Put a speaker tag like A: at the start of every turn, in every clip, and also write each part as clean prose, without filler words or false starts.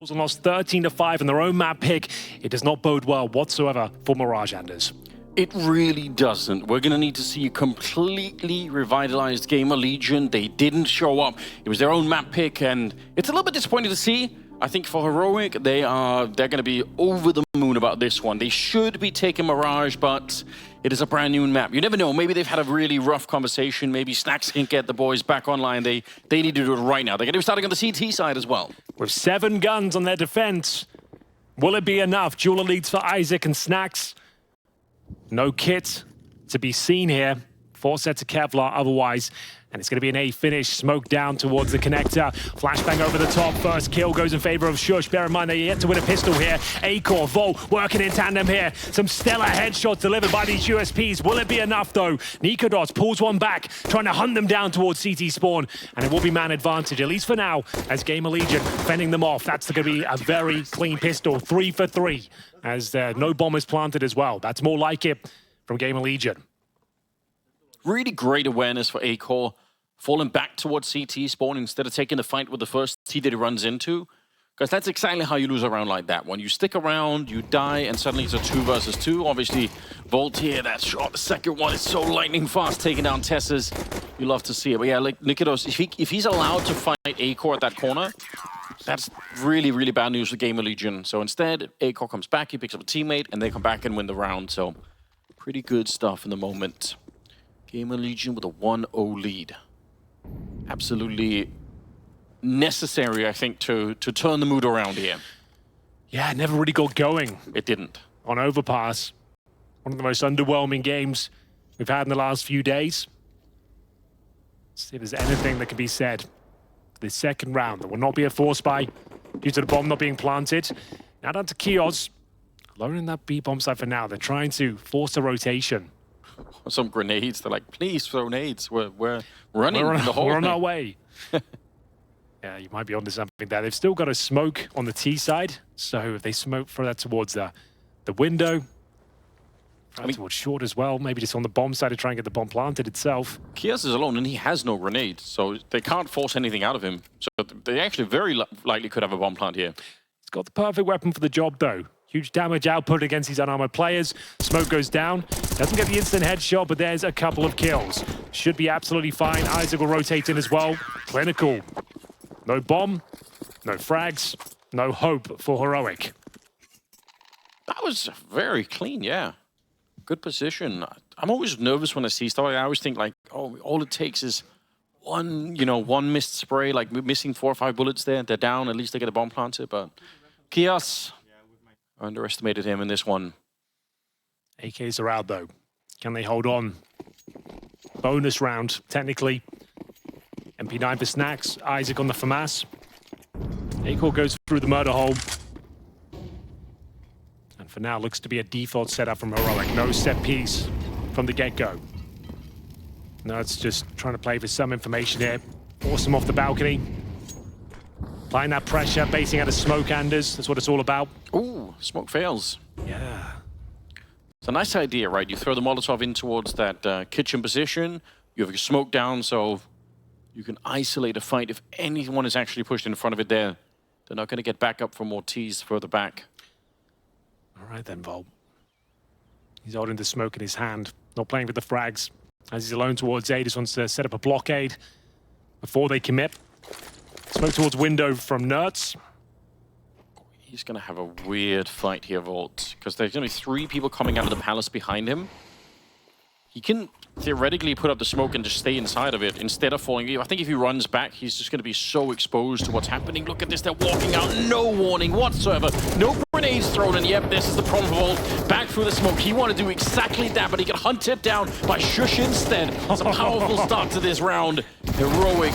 A: And lost 13-5 in their own map pick. It does not bode well whatsoever for Mirage, Anders.
B: It really doesn't. We're going to need to see a completely revitalized GamerLegion. They didn't show up. It was their own map pick, and it's a little bit disappointing to see. I think for Heroic, they're going to be over the moon about this one. They should be taking Mirage, but it is a brand new map. You never know. Maybe they've had a really rough conversation. Maybe Snacks can get the boys back online. They need to do it right now. They're going to be starting on the CT side as well.
A: With 7 guns on their defense, will it be enough? Jeweler leads for Isaac and Snacks. No kit to be seen here. 4 sets of Kevlar otherwise. And it's going to be an A finish. Smoke down towards the connector. Flashbang over the top. First kill goes in favor of sjuush. Bear in mind they're yet to win a pistol here. Acor, Vol working in tandem here. Some stellar headshots delivered by these USPs. Will it be enough though? nicoodoz pulls one back, trying to hunt them down towards CT spawn. And it will be man advantage, at least for now, as GamerLegion fending them off. That's going to be a very clean pistol. 3 for 3, as no bomb is planted as well. That's more like it from GamerLegion.
B: Really great awareness for Acor, falling back towards CT spawn instead of taking the fight with the first T that he runs into. Because that's exactly how you lose a round like that. When you stick around, you die, and suddenly it's a 2 versus 2. Obviously, Volt here, that shot, the second one is so lightning fast, taking down Tess's. You love to see it. But yeah, like nicoodoz, if he's allowed to fight Acor at that corner, that's really, really bad news for GamerLegion. So instead, Acor comes back, he picks up a teammate, and they come back and win the round. So pretty good stuff in the moment. GamerLegion with a 1-0 lead. Absolutely necessary, I think, to turn the mood around here.
A: Yeah, it never really got going.
B: It didn't.
A: On Overpass. One of the most underwhelming games we've had in the last few days. Let's see if there's anything that can be said. This second round, there will not be a force buy due to the bomb not being planted. Now down to Keoz. Alone in that B bomb site for now. They're trying to force a rotation.
B: Some grenades. They're like, please throw nades. We're running in the hole.
A: We're on our way. Yeah, you might be onto something there. They've still got a smoke on the T side. So if they smoke for that towards the window, towards short as well. Maybe just on the bomb side to try and get the bomb planted itself.
B: Keoz is alone and he has no grenade. So they can't force anything out of him. So they actually very likely could have a bomb plant here.
A: He's got the perfect weapon for the job though. Huge damage output against these unarmored players. Smoke goes down. Doesn't get the instant headshot, but there's a couple of kills. Should be absolutely fine. Isaac will rotate in as well. Clinical. No bomb, no frags, no hope for Heroic.
B: That was very clean, yeah. Good position. I'm always nervous when I see stuff. I always think like, oh, all it takes is one missed spray, like missing 4 or 5 bullets there. They're down, at least they get a bomb planted, but Keoz, underestimated him in this one.
A: AKs are out though. Can they hold on? Bonus round, technically. MP9 for Snacks. Isaac on the FAMAS. Acor goes through the murder hole. And for now, looks to be a default setup from Heroic. No set piece from the get-go. NertZ just trying to play for some information here. Force him off the balcony. Applying that pressure, basing out of smoke, Anders. That's what it's all about.
B: Ooh, smoke fails.
A: Yeah.
B: It's a nice idea, right? You throw the Molotov in towards that kitchen position. You have your smoke down, so you can isolate a fight. If anyone is actually pushed in front of it there, they're not going to get back up for more T's further back.
A: All right then, Vol. He's holding the smoke in his hand, not playing with the frags. As he's alone towards A, just wants to set up a blockade before they commit. Smoke towards window from NertZ.
B: He's going to have a weird fight here, Volt, because there's going to be 3 people coming out of the palace behind him. He can theoretically put up the smoke and just stay inside of it instead of falling. I think if he runs back, he's just going to be so exposed to what's happening. Look at this, they're walking out, no warning whatsoever. No grenades thrown, and yep, this is the problem for Volt. Back through the smoke. He wanted to do exactly that, but he got hunted down by sjuush instead. It's a powerful start to this round. Heroic.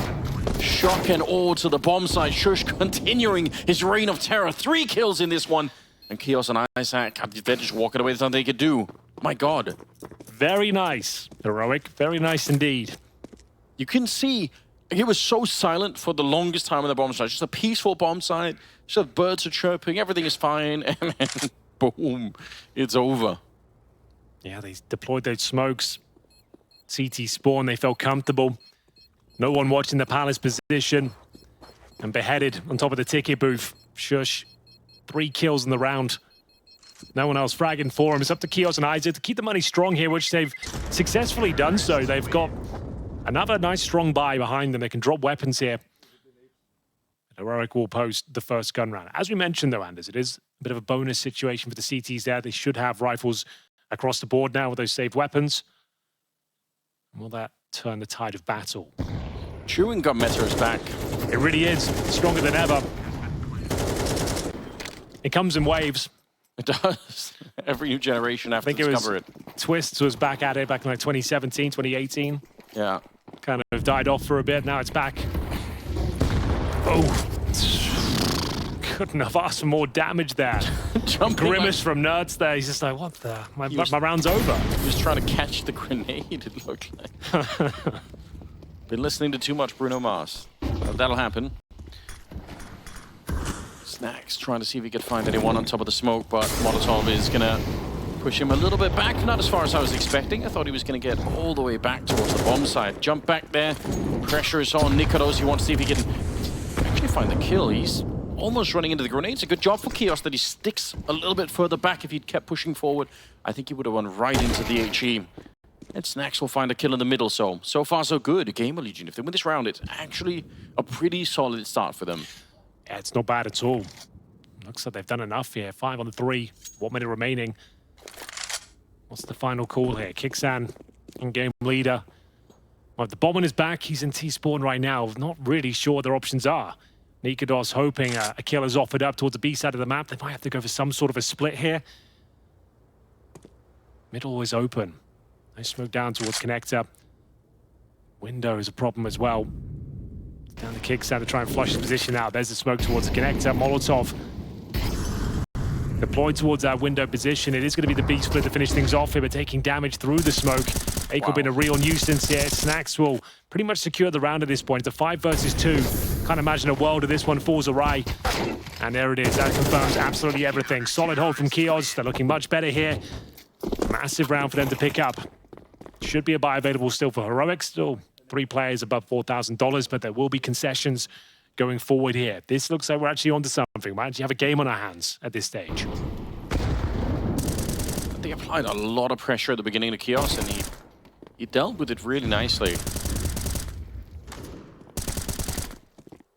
B: Shock and awe to the bomb side. sjuush continuing his reign of terror. 3 kills in this one. And Keoz and Isaac, they're just walking away. There's nothing they could do. My God.
A: Very nice, Heroic. Very nice indeed.
B: You can see it was so silent for the longest time on the bomb side. Just a peaceful bomb side. Just birds are chirping. Everything is fine. And then, boom, it's over.
A: Yeah, they deployed those smokes. CT spawn, they felt comfortable. No one watching the palace position. And beheaded on top of the ticket booth. sjuush, 3 kills in the round. No one else fragging for him. It's up to Keoz and ENCE to keep the money strong here, which they've successfully done so. They've got another nice strong buy behind them. They can drop weapons here. Heroic will post the first gun round. As we mentioned, though, Anders, it is a bit of a bonus situation for the CTs there. They should have rifles across the board now with those saved weapons. Will that turn the tide of battle?
B: Chewing gum meta is back.
A: It really is. Stronger than ever. It comes in waves.
B: It does. Every new generation have to discover it.
A: Twists was back at it back in like 2017, 2018.
B: Yeah.
A: Kind of died off for a bit. Now it's back. Oh. Couldn't have asked for more damage there. Grimace from NertZ there. He's just like, what the? My round's over.
B: He was trying to catch the grenade, it looked like. Been listening to too much Bruno Mars. That'll happen. Snacks trying to see if he could find anyone on top of the smoke, but Molotov is gonna push him a little bit back. Not as far as I was expecting. I thought he was gonna get all the way back towards the bomb side. Jump back there. Pressure is on nicoodoz. He wants to see if he can actually find the kill. He's almost running into the grenades. A good job for Keoz that he sticks a little bit further back. If he'd kept pushing forward, I think he would have run right into the HE. And Snacks will find a kill in the middle, so far so good. GamerLegion, if they win this round, it's actually a pretty solid start for them.
A: Yeah, it's not bad at all. Looks like they've done enough here. 5 on 3, 1 minute remaining. What's the final call here? Kixan, in-game leader. Well, the Bomber is back. He's in T-spawn right now. Not really sure what their options are. nicoodoz hoping a kill is offered up towards the B side of the map. They might have to go for some sort of a split here. Middle is open. Nice smoke down towards connector. Window is a problem as well. Down the Kixan to try and flush his position out. There's the smoke towards the connector. Molotov deployed towards that window position. It is going to be the B split to finish things off here, but taking damage through the smoke. Excl been a real nuisance here. Snacks will pretty much secure the round at this point. It's a 5 versus 2. Can't imagine a world if this one falls awry. And there it is. That confirms absolutely everything. Solid hold from Keoz. They're looking much better here. Massive round for them to pick up. Should be a buy available still for Heroic. Still 3 players above $4,000, but there will be concessions going forward here. This looks like we're actually onto something. We might actually have a game on our hands at this stage.
B: They applied a lot of pressure at the beginning of Keoz, and he dealt with it really nicely.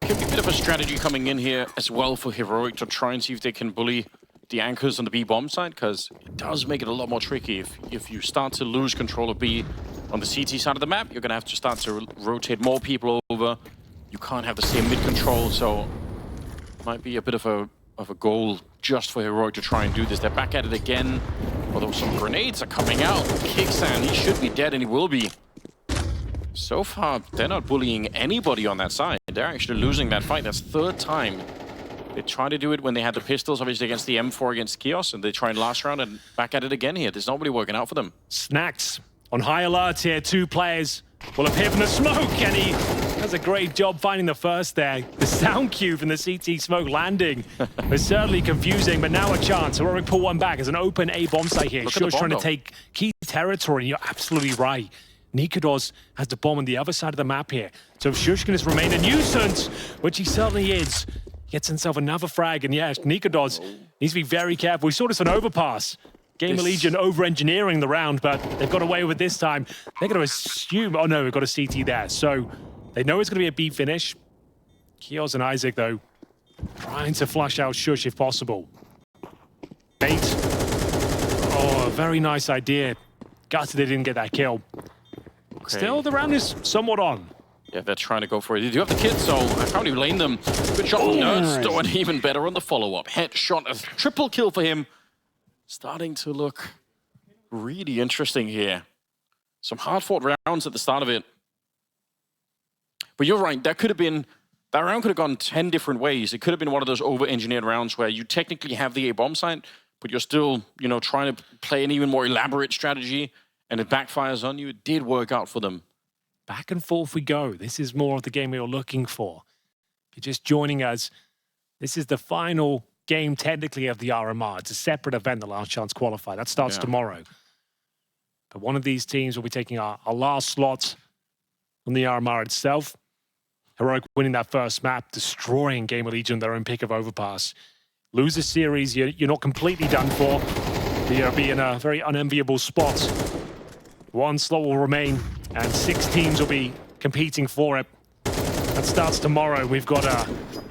B: Could be a bit of a strategy coming in here as well for Heroic to try and see if they can bully the anchors on the B bomb side, because it does make it a lot more tricky. If you start to lose control of B on the CT side of the map, you're going to have to start to rotate more people over. You can't have the same mid control, so it might be a bit of a goal just for Heroic to try and do this. They're back at it again, although some grenades are coming out. Kixan, he should be dead, and he will be. So far, they're not bullying anybody on that side. They're actually losing that fight. That's 3rd time. They tried to do it when they had the pistols, obviously, against the M4 against Keoz, and they tried last round and back at it again here. There's not really working out for them.
A: Snacks on high alert here. 2 players will appear from the smoke, and he does a great job finding the first there. The sound cue from the CT smoke landing was certainly confusing, but now a chance. Heroic pull one back as an open A bomb site here. sjuush trying to take key territory, and you're absolutely right. nicoodoz has the bomb on the other side of the map here. So if sjuush can just remain a nuisance, which he certainly is, gets himself another frag, and yeah, nicoodoz needs to be very careful. We saw this on Overpass. GamerLegion over-engineering the round, but they've got away with it this time. They're going to assume, oh no, we've got a CT there. So they know it's going to be a B finish. Keoz and ENCE, though, trying to flush out sjuush if possible. Bait. Oh, a very nice idea. Gutted they didn't get that kill. Okay. Still, the round is somewhat on.
B: Yeah, they're trying to go for it. They do have the kit, so I can't even blame them. Good shot from NertZ, doing even better on the follow-up. Headshot, a triple kill for him. Starting to look really interesting here. Some hard-fought rounds at the start of it. But you're right, that round could have gone 10 different ways. It could have been one of those over-engineered rounds where you technically have the A-bomb site, but you're still, trying to play an even more elaborate strategy, and it backfires on you. It did work out for them.
A: Back and forth we go. This is more of the game we were looking for. If you're just joining us, this is the final game technically of the RMR. It's a separate event, the Last Chance Qualifier. That starts tomorrow. But one of these teams will be taking our last slot on the RMR itself. Heroic winning that first map, destroying GamerLegion, their own pick of overpass. Lose a series, you're not completely done for. You'll be in a very unenviable spot. One slot will remain, and 6 teams will be competing for it. That starts tomorrow. We've got a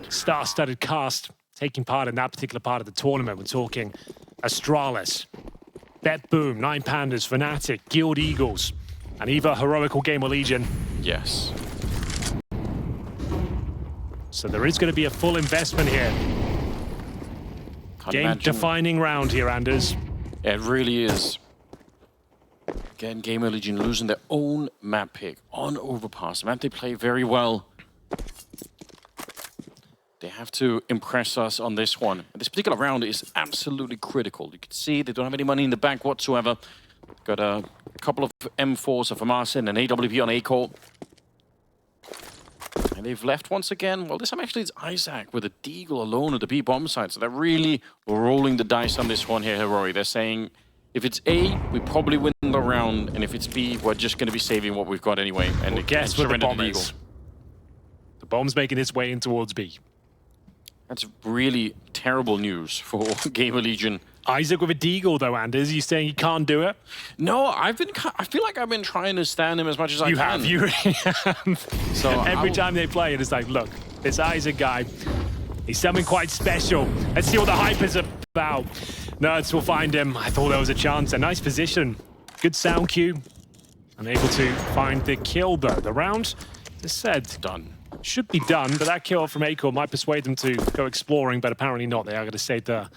A: star-studded cast taking part in that particular part of the tournament. We're talking Astralis, Bet Boom, 9 Pandas, Fnatic, Guild Eagles, and either Heroic or GamerLegion.
B: Yes.
A: So there is going to be a full investment here. Game-defining round here, Anders.
B: Yeah, it really is. Again, GamerLegion losing their own map pick on Overpass. A map they play very well. They have to impress us on this one. This particular round is absolutely critical. You can see they don't have any money in the bank whatsoever. Got a couple of M4s of Amarsin and AWP on A-Core. And they've left once again. Well, this time actually it's Isaac with a Deagle alone at the B bomb site. So they're really rolling the dice on this one here, Heroic. They're saying, if it's A, we probably win the round. And if it's B, we're just going to be saving what we've got anyway. And
A: well, guess where the bomb
B: the
A: is. The bomb's making its way in towards B.
B: That's really terrible news for GamerLegion.
A: Isaac with a Deagle, though, Anders. You saying he can't do it?
B: No, I feel like I've been trying to stand him as much as I can.
A: You really have. So every time they play it, it's like, look, this Isaac guy, he's something quite special. Let's see what the hype is about. NertZ will find him. I thought there was a chance. A nice position. Good sound cue. Unable to find the kill, though. The round, as said,
B: done.
A: Should be done, but that kill from A-Core might persuade them to go exploring, but apparently not. They are going to save the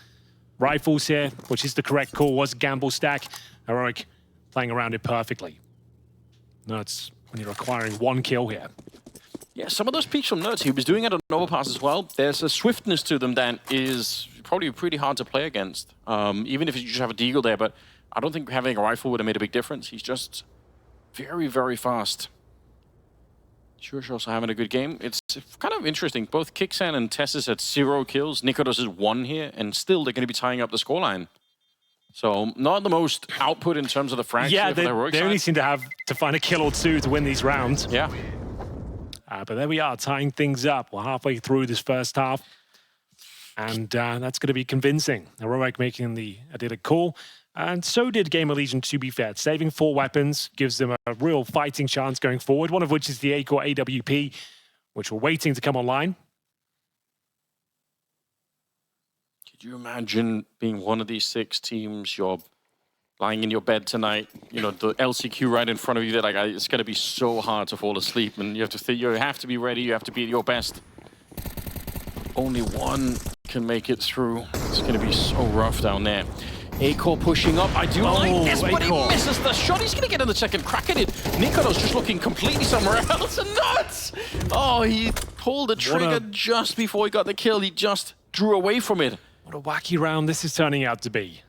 A: rifles here, which is the correct call. Was a gamble stack. Heroic playing around it perfectly. NertZ only requiring 1 kill here.
B: Yeah, some of those peaks from NertZ, he was doing it on Overpass as well. There's a swiftness to them that is probably pretty hard to play against, even if you just have a Deagle there, but I don't think having a rifle would have made a big difference. He's just very, very fast. sjuush also having a good game. It's kind of interesting. Both Kixan and Tessis had 0 kills. nicoodoz is 1 here, and still they're going to be tying up the scoreline. So not the most output in terms of the frags.
A: Yeah, they only seem to have to find a kill or 2 to win these rounds.
B: Yeah.
A: But there we are, tying things up. We're halfway through this first half. And that's going to be convincing. Heroic making the idyllic call. And so did GamerLegion, to be fair. Saving 4 weapons gives them a real fighting chance going forward, one of which is the A-Core AWP, which we're waiting to come online.
B: Could you imagine being one of these 6 teams? You're lying in your bed tonight, you know, the LCQ right in front of you. That like, it's going to be so hard to fall asleep, and you have to think, you have to be ready. You have to be at your best. Only one can make it through. It's going to be so rough down there. A-Core pushing up. I do like this, but he misses the shot. He's going to get in the second crack at it. nicoodoz just looking completely somewhere else. And nuts! Oh, he pulled the trigger just before he got the kill. He just drew away from it.
A: What a wacky round this is turning out to be.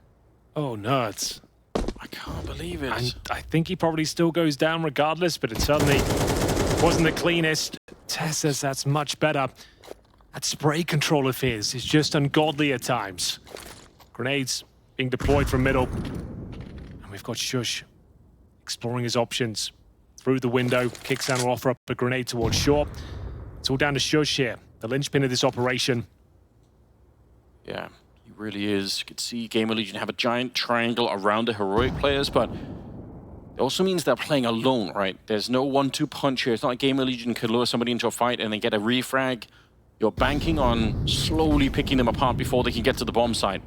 A: Oh, NertZ.
B: I can't believe it.
A: And I think he probably still goes down regardless, but it certainly wasn't the cleanest. Tess says that's much better. That spray control of his is just ungodly at times. Grenades being deployed from middle. And we've got sjuush exploring his options through the window. Kixan will offer up a grenade towards short. It's all down to sjuush here, the linchpin of this operation.
B: Yeah, he really is. You can see GamerLegion have a giant triangle around the Heroic players, but it also means they're playing alone, right? There's no 1-2 punch here. It's not like GamerLegion can lure somebody into a fight and then get a refrag. You're banking on slowly picking them apart before they can get to the bomb site.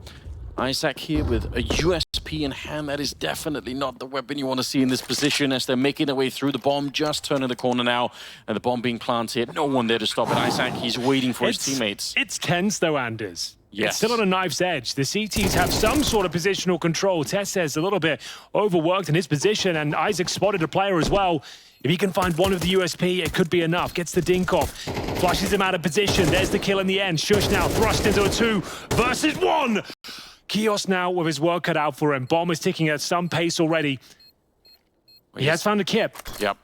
B: Isaac here with a USP in hand. That is definitely not the weapon you want to see in this position as they're making their way through the bomb, just turning the corner now, and the bomb being planted. No one there to stop it. Isaac, he's waiting for his teammates.
A: It's tense though, Anders.
B: Yes.
A: It's still on a knife's edge. The CTs have some sort of positional control. Tess says a little bit overworked in his position, and Isaac spotted a player as well. If he can find one of the USP, it could be enough. Gets the dink off, flushes him out of position. There's the kill in the end. sjuush now thrust into a 2 versus 1. Keoz now with his work cut out for him. Bomb is ticking at some pace already. He has found a kip.
B: Yep,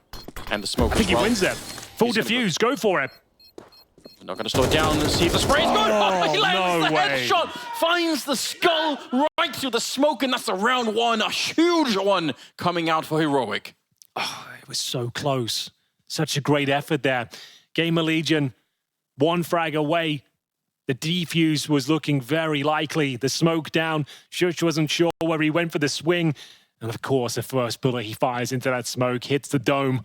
B: and the smoke
A: I think he wins it. Full defuse, go for it.
B: We're not going to slow it down and see if the spray's good. Oh, he lands the headshot, finds the skull right through the smoke, and that's a round 1, a huge one coming out for Heroic.
A: Oh, it was so close. Such a great effort there. GamerLegion, one frag away. The defuse was looking very likely. The smoke down. sjuush wasn't sure where he went for the swing. And of course, the first bullet he fires into that smoke hits the dome.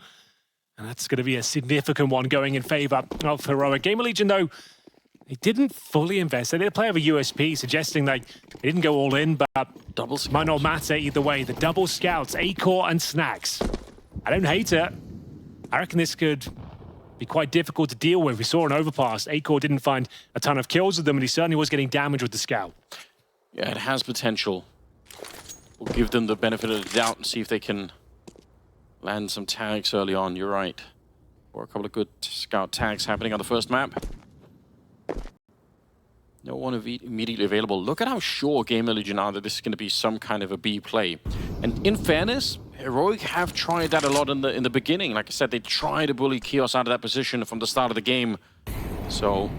A: And that's going to be a significant one going in favor of Heroic. GamerLegion, though, they didn't fully invest. They did play over USP, suggesting they didn't go all in, but
B: Double
A: might not matter either way. The double scouts, Acor and Snacks. I don't hate it. I reckon this could be quite difficult to deal with. We saw an overpass. Acor didn't find a ton of kills with them, and he certainly was getting damage with the scout.
B: Yeah, it has potential. We'll give them the benefit of the doubt and see if they can land some tags early on. You're right. Or a couple of good scout tags happening on the first map. No one immediately available. Look at how sure GamerLegion are that this is going to be some kind of a B play. And in fairness, Heroic have tried that a lot in the beginning. Like I said, they tried to bully Keoz out of that position from the start of the game. So,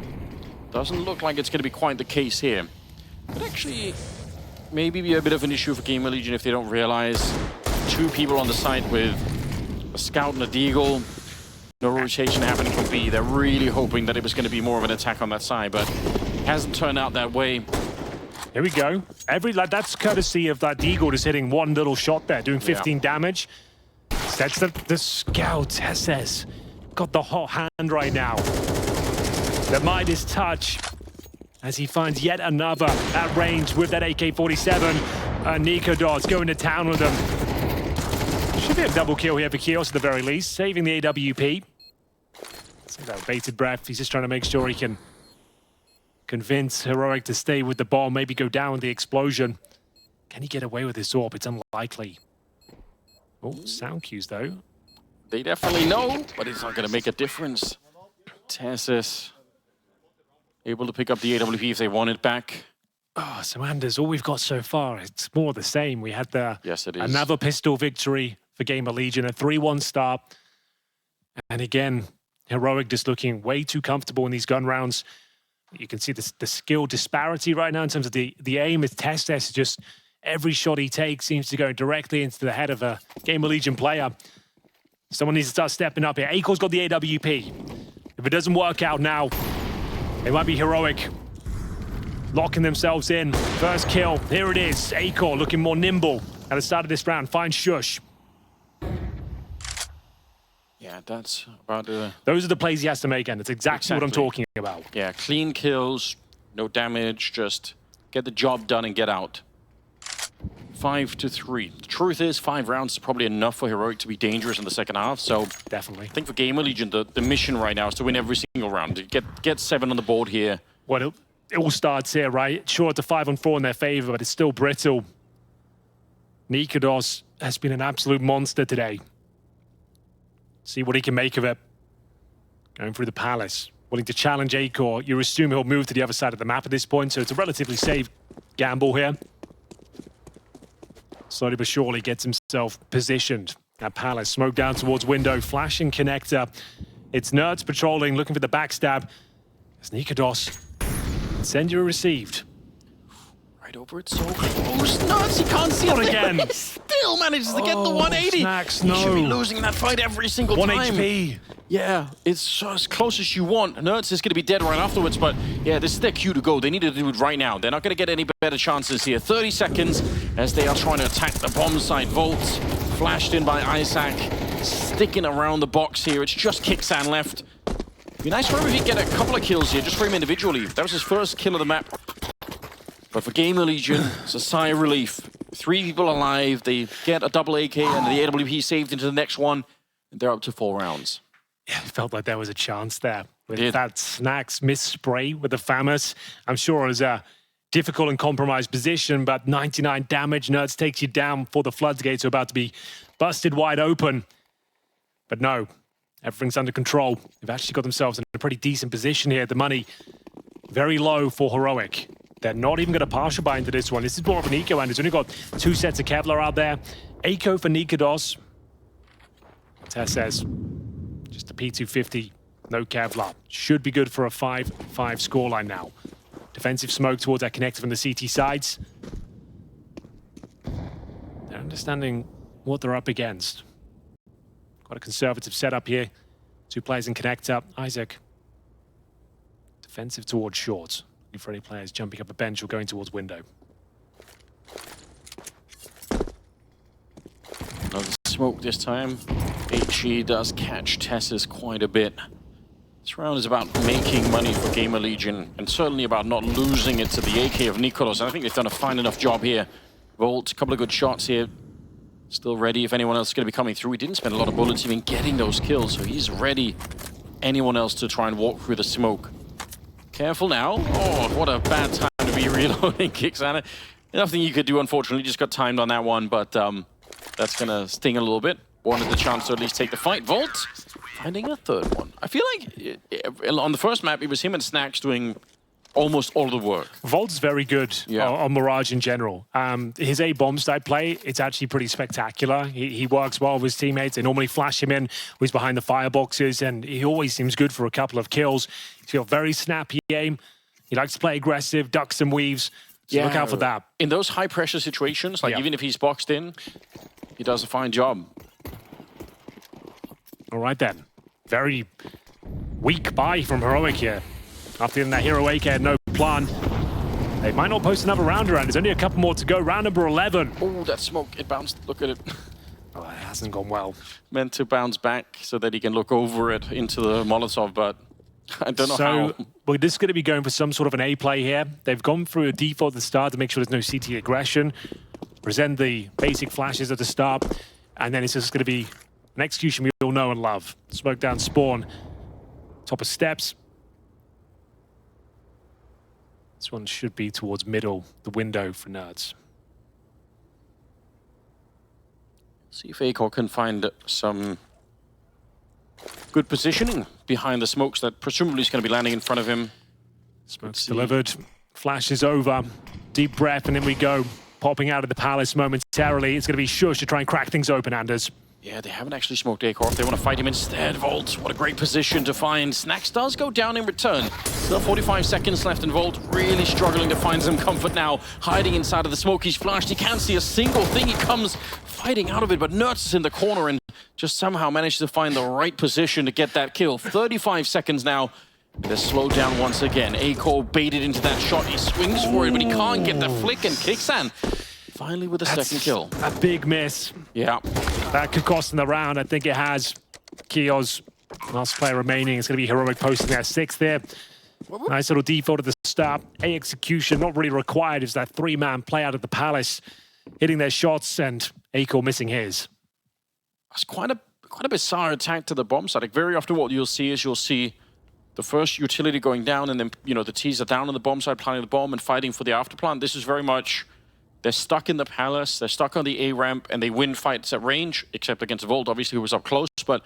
B: doesn't look like it's going to be quite the case here. But actually, maybe be a bit of an issue for GamerLegion if they don't realize two people on the side with a scout and a deagle. No rotation happening from B. They're really hoping that it was going to be more of an attack on that side, but it hasn't turned out that way.
A: Here we go. That's courtesy of that deagle just hitting one little shot there, doing 15 damage. That's the scout, SS. Got the hot hand right now. The Midas touch as he finds yet another at range with that AK-47. nicoodoz going to town with them. Should be a double kill here for Keoz at the very least, saving the AWP. See that bated breath. He's just trying to make sure he can convince Heroic to stay with the bomb, maybe go down with the explosion. Can he get away with this AWP? It's unlikely. Oh, sound cues though.
B: They definitely know, but it's not going to make a difference. TeSys able to pick up the AWP if they want it back.
A: Oh, so Anders, all we've got so far, it's more the same. We had
B: yes, it is.
A: Another pistol victory for GamerLegion, a 3-1 start. And again, Heroic just looking way too comfortable in these gun rounds. You can see the skill disparity right now in terms of the aim. Is TeSys just every shot he takes seems to go directly into the head of a GamerLegion player. Someone needs to start stepping up here. Acor's got the AWP. If it doesn't work out now, it might be Heroic locking themselves in. First kill, here it is. Acor looking more nimble at the start of this round. Finds sjuush.
B: Yeah, that's about
A: Those are the plays he has to make, and it's exactly what I'm talking about.
B: Yeah, clean kills, no damage, just get the job done and get out. 5-3. The truth is, 5 rounds is probably enough for Heroic to be dangerous in the second half, so
A: definitely.
B: I think for GamerLegion, the mission right now is to win every single round. Get 7 on the board here.
A: Well, it all starts here, right? Sure, it's a 5-on-4 in their favor, but it's still brittle. nicoodoz has been an absolute monster today. See what he can make of it. Going through the palace, willing to challenge Acor. You assume he'll move to the other side of the map at this point, so it's a relatively safe gamble here. Slowly but surely gets himself positioned at palace. Smoke down towards window, flashing connector. It's NertZ patrolling, looking for the backstab. As nicoodoz, sender received.
B: Right over it, so close. NertZ, he can't see it
A: again.
B: He still manages to get the 180.
A: Snacks, no.
B: He should be losing that fight every single
A: 1
B: time.
A: HP.
B: Yeah, it's as close as you want. NertZ is going to be dead right afterwards, but yeah, this is their cue to go. They need to do it right now. They're not going to get any better chances here. 30 seconds as they are trying to attack the bomb site. Volts flashed in by Isaac, sticking around the box here. It's just Kixan left. Be nice for him if he get a couple of kills here, just for him individually. That was his first kill of the map. But for GamerLegion, it's a sigh of relief. 3 people alive, they get a double AK and the AWP saved into the next one, and they're up to 4 rounds.
A: Yeah, it felt like there was a chance there. With that Snacks miss spray with the FAMAS, I'm sure it was a difficult and compromised position, but 99 damage. NertZ takes you down before the floodgates are about to be busted wide open. But no, everything's under control. They've actually got themselves in a pretty decent position here. The money very low for Heroic. They're not even going to partial buy into this one. This is more of an eco, and it's only got 2 sets of Kevlar out there. Eco for nicoodoz. TeSys, just a P250, no Kevlar. Should be good for a 5-5 scoreline now. Defensive smoke towards that connector from the CT sides. They're understanding what they're up against. Quite a conservative setup here. Two players in connector. Isaac, defensive towards short. Looking for any players jumping up a bench or going towards window.
B: Another smoke this time. HE does catch Tessus quite a bit. This round is about making money for GamerLegion, and certainly about not losing it to the AK of nicoodoz. And I think they've done a fine enough job here. Volt, a couple of good shots here. Still ready if anyone else is going to be coming through. He didn't spend a lot of bullets even getting those kills, so he's ready. Anyone else to try and walk through the smoke. Careful now. Oh, what a bad time to be reloading Kixana. Nothing you could do, unfortunately. Just got timed on that one, but that's going to sting a little bit. Wanted the chance to at least take the fight. Volt finding a third one. I feel like on the first map, it was him and Snacks doing almost all the work.
A: Volt's very good on Mirage in general. His A-bomb type play, it's actually pretty spectacular. He works well with his teammates. They normally flash him in when he's behind the fireboxes, and he always seems good for a couple of kills. He's got very snappy aim. He likes to play aggressive, ducks and weaves. So look out for that.
B: In those high-pressure situations, like even if he's boxed in, he does a fine job.
A: All right then. Very weak buy from Heroic here. After getting that Hero AK, had no plan. They might not post another round around. There's only a couple more to go. Round number 11.
B: Oh, that smoke, it bounced. Look at it.
A: Oh, it hasn't gone well.
B: Meant to bounce back so that he can look over it into the Molotov, but I don't know how.
A: Well, this is going to be going for some sort of an A play here. They've gone through a default at the start to make sure there's no CT aggression. Present the basic flashes at the start. And then it's just going to be an execution we all know and love. Smoke down spawn. Top of steps. This one should be towards middle, the window for NertZ.
B: See if Acor can find some good positioning behind the smokes that presumably is going to be landing in front of him.
A: Smoke's delivered. Flash is over. Deep breath, and in we go. Popping out of the palace momentarily. It's going to be sjuush to try and crack things open, Anders.
B: Yeah, they haven't actually smoked Acor. They want to fight him instead. Volt, what a great position to find. Snacks does go down in return. Still 45 seconds left, and Volt really struggling to find some comfort now. Hiding inside of the smoke, he's flashed. He can't see a single thing. He comes fighting out of it, but NertZ is in the corner and just somehow managed to find the right position to get that kill. 35 seconds now. They're slowed down once again. Acor baited into that shot. He swings for it, but he can't get the flick, and Kixan finally with the second kill.
A: A big miss.
B: Yeah.
A: That could cost him the round. I think it has. Keoz, last player remaining. It's going to be Heroic posting their 6th there. Nice little default at the start. A execution, not really required. It's that 3-man play out of the palace, hitting their shots, and Acor missing his.
B: That's quite a bizarre attack to the bomb site. Like very often what you'll see is the first utility going down, and then, you know, the T's are down on the bomb side, planting the bomb and fighting for the afterplant. This is very much, they're stuck in the palace, they're stuck on the A ramp, and they win fights at range, except against Volt, obviously, who was up close, but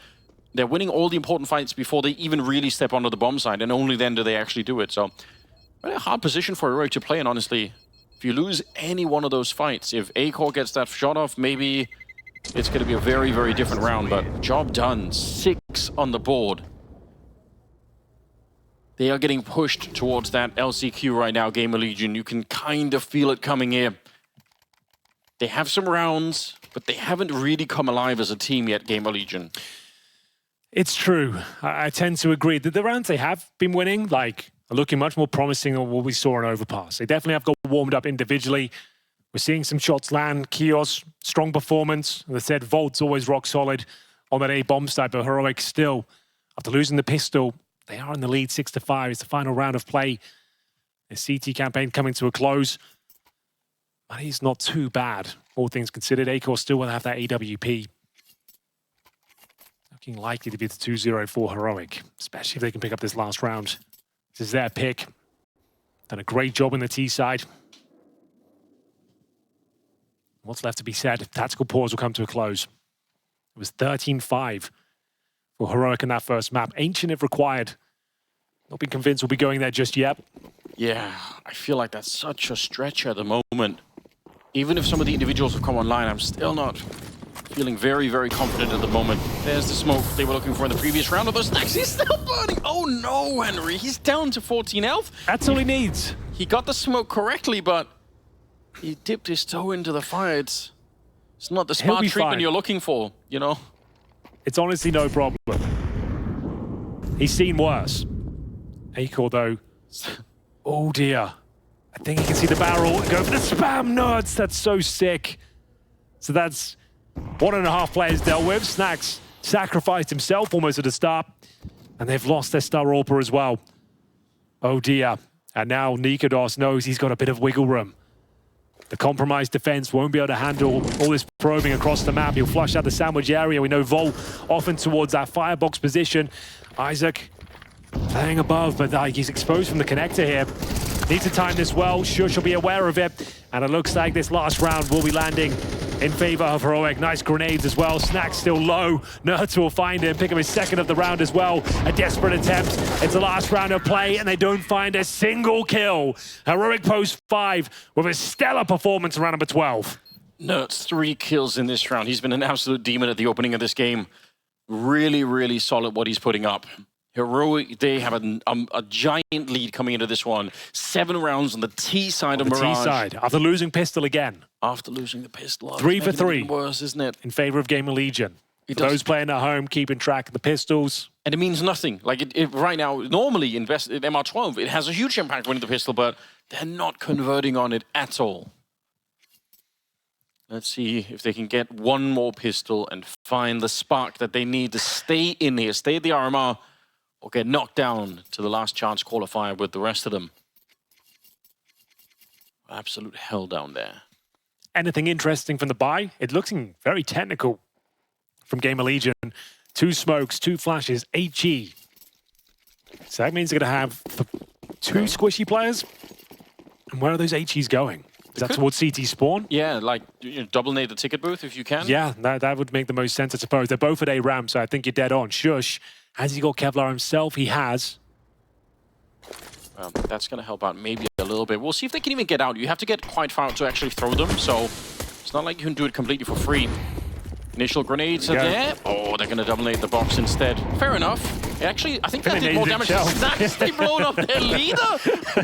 B: they're winning all the important fights before they even really step onto the bomb side, and only then do they actually do it. So, really a hard position for Heroic to play, and honestly, if you lose any one of those fights, if Acor gets that shot off, maybe it's going to be a very, very different round, but job done. 6 on the board. They are getting pushed towards that LCQ right now, GamerLegion. You can kind of feel it coming here. They have some rounds, but they haven't really come alive as a team yet, GamerLegion.
A: It's true. I tend to agree that the rounds they have been winning, like, are looking much more promising than what we saw in Overpass. They definitely have got warmed up individually. We're seeing some shots land. Keoz, strong performance. As I said, Volt's always rock solid on that A-bomb side, but Heroic still, after losing the pistol, they are in the lead 6-5. It's the final round of play. The CT campaign coming to a close. But he's not too bad, all things considered. Acor still will have that AWP. Looking likely to be the 2-0 for Heroic, especially if they can pick up this last round. This is their pick. Done a great job on the T side. What's left to be said? Tactical pause will come to a close. It was 13-5 for Heroic in that first map. Ancient if required. Not been convinced we'll be going there just yet.
B: Yeah, I feel like that's such a stretch at the moment. Even if some of the individuals have come online, I'm still not feeling very, very confident at the moment. There's the smoke they were looking for in the previous round of those stacks. He's still burning. Oh no, Henry. He's down to 14 health.
A: That's all he needs.
B: He got the smoke correctly, but he dipped his toe into the fire. It's not the smart treatment you're looking for, you know?
A: It's honestly no problem. He's seen worse. ECL, though. Oh, dear. I think he can see the barrel. Go for the spam nuts. That's so sick. So that's 1.5 players dealt with. Snax sacrificed himself almost at the start. And they've lost their star AWPer as well. Oh, dear. And now nicoodoz knows he's got a bit of wiggle room. The compromised defense won't be able to handle all this probing across the map. He'll flush out the sandwich area. We know Vol often towards that firebox position. Isaac playing above, but he's exposed from the connector here. Needs to time this well. sjuush will be aware of it. And it looks like this last round will be landing in favor of Heroic. Nice grenades as well. Snax still low. NertZ will find him, pick up his second of the round as well. A desperate attempt. It's the last round of play, and they don't find a single kill. Heroic post 5 with a stellar performance around number 12.
B: NertZ 3 kills in this round. He's been an absolute demon at the opening of this game. Really, really solid what he's putting up. Heroic, they have a giant lead coming into this one. 7 rounds on the T side of Mirage.
A: T side, after losing pistol again.
B: After losing the pistol.
A: 3 for 3.
B: Worse, isn't it?
A: In favor of GamerLegion. Those playing at home, keeping track of the pistols.
B: And it means nothing. Like, right now, normally in MR12, it has a huge impact winning the pistol, but they're not converting on it at all. Let's see if they can get one more pistol and find the spark that they need to stay in here, stay at the RMR, or get knocked down to the last chance qualifier with the rest of them. Absolute hell down there.
A: Anything interesting from the buy? It looks very technical from GamerLegion. 2 smokes, 2 flashes, HE. So that means they're going to have 2 squishy players. And where are those HEs going? Is that towards CT spawn?
B: Yeah, like double nade the ticket booth if you can.
A: Yeah, that would make the most sense, I suppose. They're both at A ramp, so I think you're dead on. sjuush, has he got Kevlar himself? He has.
B: That's going to help out maybe a little bit. We'll see if they can even get out. You have to get quite far out to actually throw them, so it's not like you can do it completely for free. Initial grenades are there. Oh, they're going to double nade the box instead. Fair enough. Actually, I think that did more damage than Snax. They blown up their leader.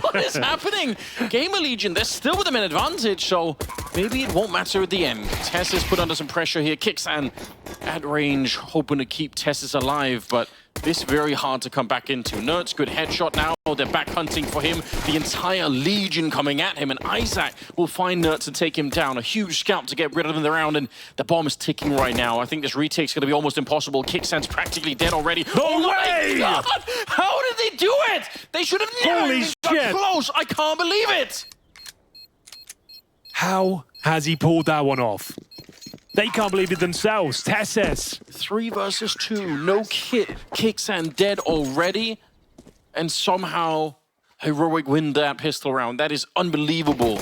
B: What is happening? GamerLegion, they're still with them in advantage, so maybe it won't matter at the end. TeSS is put under some pressure here. Kixan at range, hoping to keep TeSS alive, but this very hard to come back into. NertZ, good headshot now. They're back hunting for him. The entire Legion coming at him, and Isaac will find NertZ and take him down. A huge scalp to get rid of him in the round, and the bomb is ticking right now. I think this retake's going to be almost impossible. Kixan's practically dead already.
A: No way!
B: God! How did they do it? They should have never even got close. I can't believe it.
A: How has he pulled that one off? They can't believe it themselves. TeSS.
B: 3 versus 2. No kit. Kixan dead already. And somehow Heroic win that pistol round. That is unbelievable.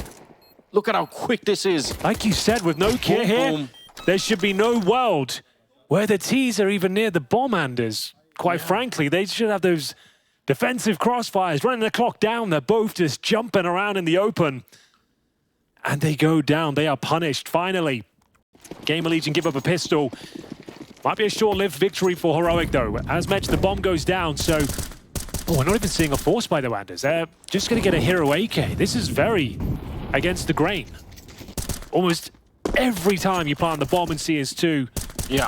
B: Look at how quick this is.
A: Like you said, with no kit here, there should be no world where the T's are even near the bomb handers. Quite frankly, they should have those defensive crossfires, running the clock down. They're both just jumping around in the open. And they go down. They are punished, finally. GamerLegion give up a pistol. Might be a short-lived victory for Heroic, though. As mentioned, the bomb goes down, so... Oh, we're not even seeing a force by the Wanders. They're just going to get a hero AK. This is very against the grain. Almost every time you plant the bomb in CS2,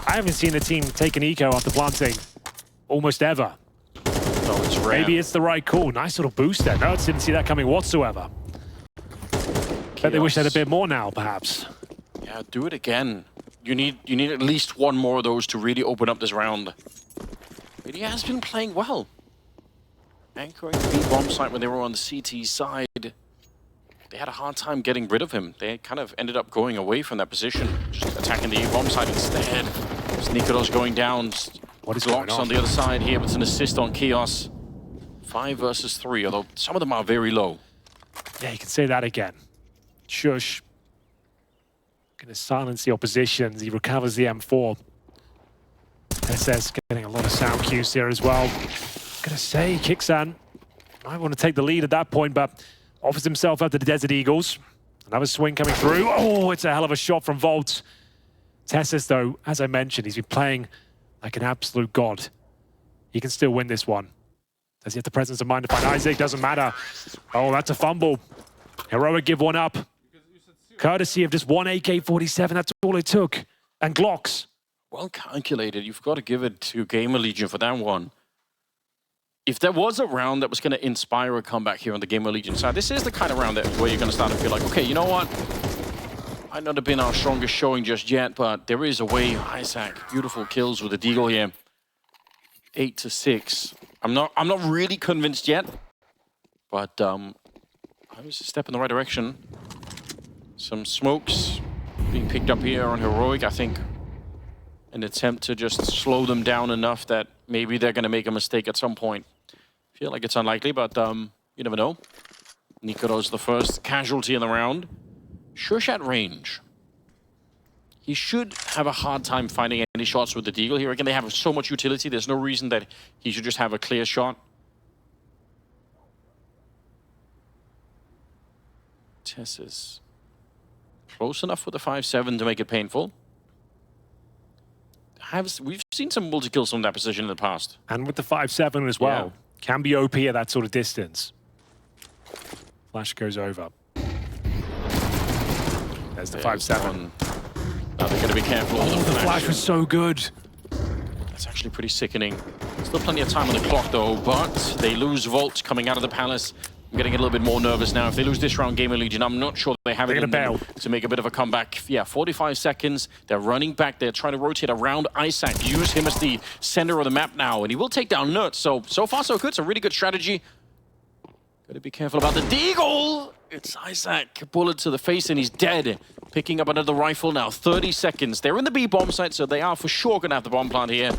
A: I haven't seen a team take an eco after planting almost ever.
B: Oh, it's rare.
A: Maybe it's the right call. Nice little boost there. No, I didn't see that coming whatsoever. Bet they wish they had a bit more now, perhaps.
B: Yeah, do it again. You need at least one more of those to really open up this round. But he has been playing well. Anchoring the B-bomb site when they were on the CT side. They had a hard time getting rid of him. They kind of ended up going away from that position, just attacking the A-bomb site instead. nicoodoz going down.
A: What is
B: blocks on the other side here, but it's an assist on Keoz. 5 versus 3, although some of them are very low.
A: Yeah, you can say that again. sjuush. Going to silence the opposition. He recovers the M4. SS getting a lot of sound cues here as well. Gonna say, Kixan might want to take the lead at that point, but offers himself up to the Desert Eagles. Another swing coming through. Oh, it's a hell of a shot from Volt. TeSS, though, as I mentioned, he's been playing like an absolute god. He can still win this one. Does he have the presence of mind to find Isaac? Doesn't matter. Oh, that's a fumble. Heroic give one up. Courtesy of just one AK-47, that's all it took. And Glocks.
B: Well calculated. You've got to give it to GamerLegion for that one. if there was a round that was going to inspire a comeback here on the GamerLegion side, this is the kind of round where you're going to start to feel like, okay, you know what? Might not have been our strongest showing just yet, but there is a way. Isaac, beautiful kills with the deagle here. 8-6. I'm not really convinced yet, but I was a step in the right direction. Some smokes being picked up here on Heroic, I think. An attempt to just slow them down enough that maybe they're going to make a mistake at some point. Feel like it's unlikely, but you never know. nicoodoz, the first casualty in the round. sjuush at range. He should have a hard time finding any shots with the deagle here. Again, they have so much utility. There's no reason that he should just have a clear shot. Tess is close enough with the 5-7 to make it painful. We've seen some multi-kills from that position in the past.
A: And with the 5-7 as well. Yeah. Can be OP at that sort of distance. Flash goes over. There's the 5-7.
B: Now they're going to be careful.
A: Oh, the flash was so good.
B: That's actually pretty sickening. Still plenty of time on the clock though, but they lose Volt coming out of the Palace. I'm getting a little bit more nervous now. If they lose this round, GamerLegion, I'm not sure they have it in them to make a bit of a comeback. Yeah, 45 seconds. They're running back. They're trying to rotate around Isaac. Use him as the center of the map now, and he will take down NertZ. So far, so good. It's a really good strategy. Gotta be careful about the deagle. It's Isaac. Bullet to the face, and he's dead. Picking up another rifle now. 30 seconds. They're in the B bomb site, so they are for sure gonna have the bomb plant here.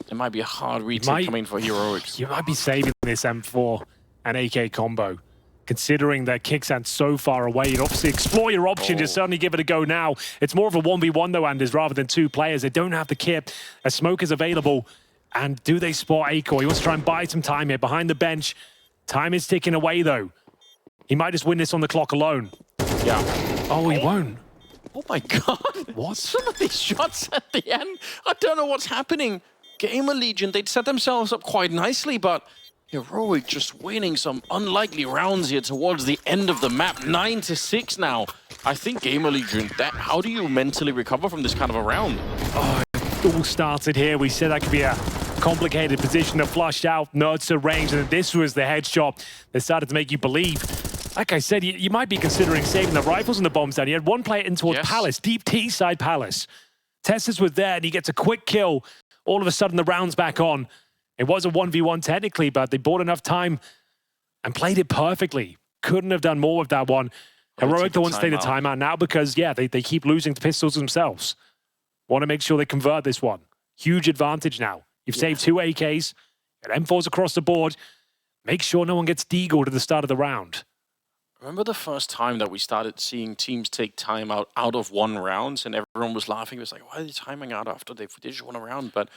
B: There might be a hard retake coming for Heroics.
A: You might be saving this M4 and AK combo, considering that Kicksands so far away. You'd obviously explore your options. Just certainly give it a go now. It's more of a 1v1 though, Anders, rather than two players. They don't have the kit. A smoke is available. And do they spot Acor? He wants to try and buy some time here behind the bench. Time is ticking away though. He might just win this on the clock alone.
B: Yeah.
A: Oh, he won't.
B: Oh my God.
A: What?
B: Some of these shots at the end. I don't know what's happening. GamerLegion, they'd set themselves up quite nicely, but Heroic just winning some unlikely rounds here towards the end of the map. 9-6 now. I think GamerLegion, how do you mentally recover from this kind of a round?
A: Oh, it all started here. We said that could be a complicated position to flush out. NertZ range, and this was the headshot that started to make you believe. Like I said, you might be considering saving the rifles and the bombs down. He had one player in towards Palace, deep T-side Palace. Tessus was there, and he gets a quick kill. All of a sudden, the round's back on. It was a 1v1 technically, but they bought enough time and played it perfectly. Couldn't have done more with that one. Heroic the ones take the timeout now because, yeah, they keep losing the pistols themselves. Want to make sure they convert this one. Huge advantage now. You've saved 2 AKs, and M4s across the board. Make sure no one gets deagled at the start of the round.
B: Remember the first time that we started seeing teams take time out of one round and everyone was laughing? It was like, why are they timing out after they just won a round? But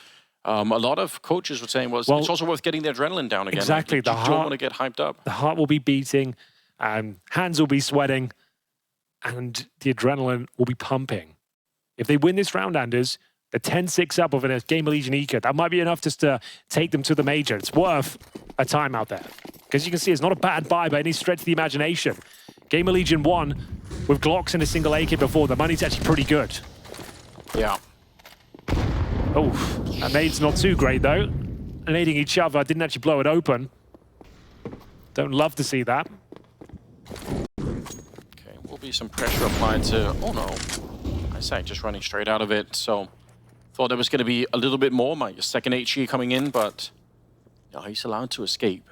B: a lot of coaches were saying, well, it's also worth getting the adrenaline down again.
A: Exactly.
B: Like, you don't want to get hyped up.
A: The heart will be beating, hands will be sweating, and the adrenaline will be pumping. If they win this round, Anders, they're 10-6 up over a GamerLegion Eco. That might be enough just to take them to the major. It's worth a time out there. Because you can see it's not a bad buy by any stretch of the imagination. GamerLegion won with Glocks and a single AK before. The money's actually pretty good.
B: Yeah.
A: Oh, that nade's not too great though. Nading each other, didn't actually blow it open. Don't love to see that.
B: Okay, will be some pressure applied to, oh no. Isaac just running straight out of it, so thought there was going to be a little bit more. My second HE coming in, but no, he's allowed to escape.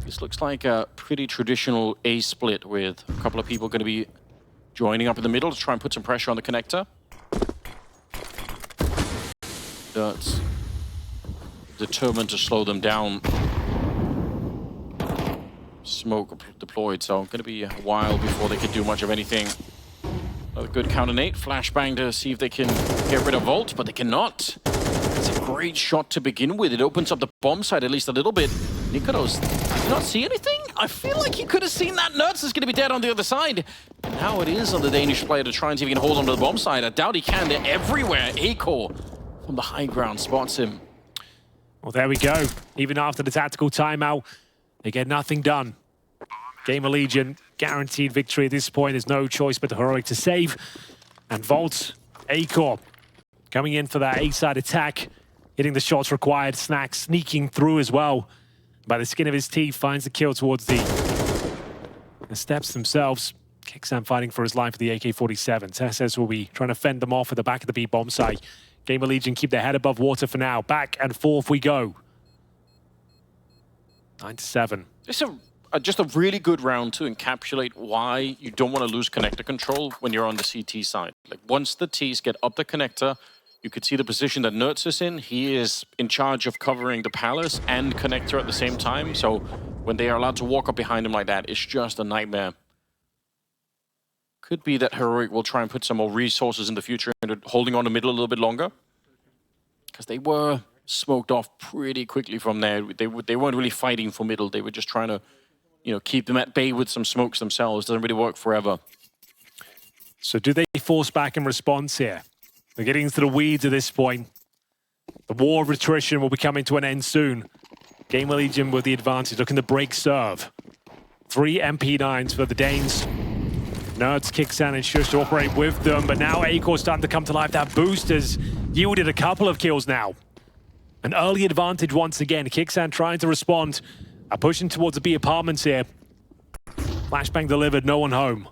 B: This looks like a pretty traditional A split with a couple of people going to be joining up in the middle to try and put some pressure on the connector. That's determined to slow them down. Smoke deployed, so going to be a while before they can do much of anything. Another good counter nade, flashbang to see if they can get rid of Volt, but they cannot. It's a great shot to begin with. It opens up the bomb site at least a little bit. nicoodoz, did you not see anything? I feel like he could have seen that. NertZ is going to be dead on the other side. And now it is on the Danish player to try and see if he can hold on to the bomb site. I doubt he can. They're everywhere. Acor from the high ground spots him.
A: Well, there we go. Even after the tactical timeout, they get nothing done. GamerLegion, guaranteed victory at this point. There's no choice but the Heroic to save. And Volt, Acor, coming in for that A-side attack. hitting the shots required. Snack sneaking through as well. By the skin of his teeth, finds the kill towards the steps themselves. Keoz fighting for his life with the AK-47. TSS will be trying to fend them off at the back of the B bomb site. GamerLegion keep their head above water for now. Back and forth we go. 9-7.
B: It's just a really good round to encapsulate why you don't want to lose connector control when you're on the CT side. Like once the Ts get up the connector, you could see the position that NertZ is in. He is in charge of covering the palace and connector at the same time. So when they are allowed to walk up behind him like that, it's just a nightmare. Could be that Heroic will try and put some more resources in the future into holding on the middle a little bit longer. Because they were smoked off pretty quickly from there. They weren't really fighting for middle. They were just trying to, you know, keep them at bay with some smokes themselves. Doesn't really work forever.
A: So do they force back in response here? They're getting into the weeds at this point. The war of attrition will be coming to an end soon. GamerLegion with the advantage, looking to break serve. 3 MP9s for the Danes. NertZ, Keoz and sjuush to operate with them, but now Acor's starting to come to life. That boost has yielded a couple of kills now. An early advantage once again. Keoz trying to respond. Pushing towards the B apartments here. Flashbang delivered, no one home.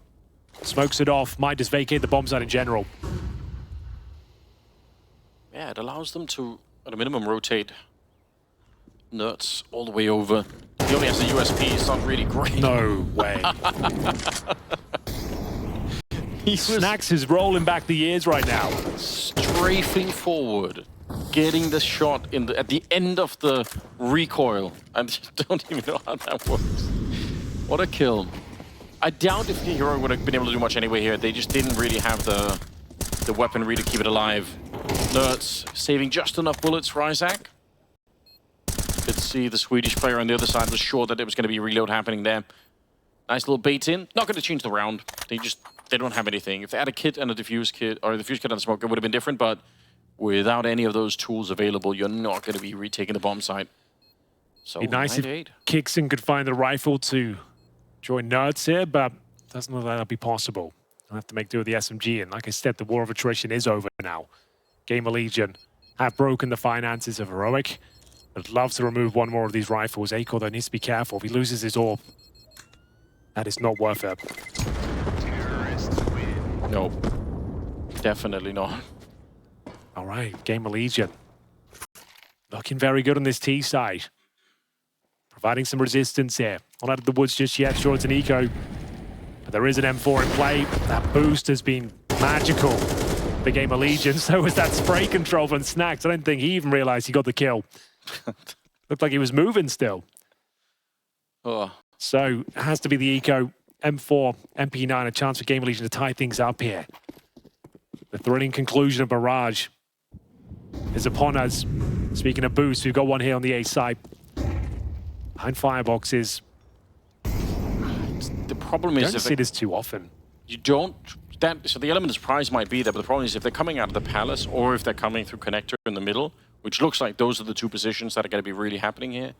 A: Smokes it off, might just vacate the bomb site in general.
B: Yeah, it allows them to, at a minimum, rotate NertZ all the way over. He only has a USP, it's not really great.
A: No way. Snacks is rolling back the years right now.
B: Strafing forward, getting the shot in at the end of the recoil. I don't even know how that works. What a kill. I doubt if the hero would have been able to do much anyway here. They just didn't really have the weaponry to keep it alive. NertZ saving just enough bullets for Isaac. Could see the Swedish player on the other side was sure that it was going to be a reload happening there. Nice little bait in. Not going to change the round. They don't have anything. If they had a kit and a diffuse kit, or a diffuse kit and a smoke, it would have been different, but without any of those tools available, you're not going to be retaking the bomb site. So,
A: be nice if Keoz could find the rifle to join NertZ here, but doesn't look like that'll be possible. I'll have to make do with the SMG, and like I said, the war of attrition is over now. GamerLegion have broken the finances of Heroic. I'd love to remove one more of these rifles. Acor, though, needs to be careful. If he loses his orb, that is not worth it.
B: No, definitely not.
A: All right, GamerLegion. Looking very good on this T side. Providing some resistance here. Not out of the woods just yet. Sure, it's an eco. But there is an M4 in play. That boost has been magical for GamerLegion. So was that spray control from Snacks. I don't think he even realized he got the kill. Looked like he was moving still.
B: Oh.
A: So it has to be the eco. M4, MP9, a chance for GamerLegion to tie things up here. The thrilling conclusion of Mirage is upon us. Speaking of boosts, we've got one here on the A side. Behind fireboxes.
B: The problem is...
A: You don't see this too often.
B: You don't... So the element of surprise might be there, but the problem is if they're coming out of the palace or if they're coming through connector in the middle, which looks like those are the two positions that are going to be really happening here,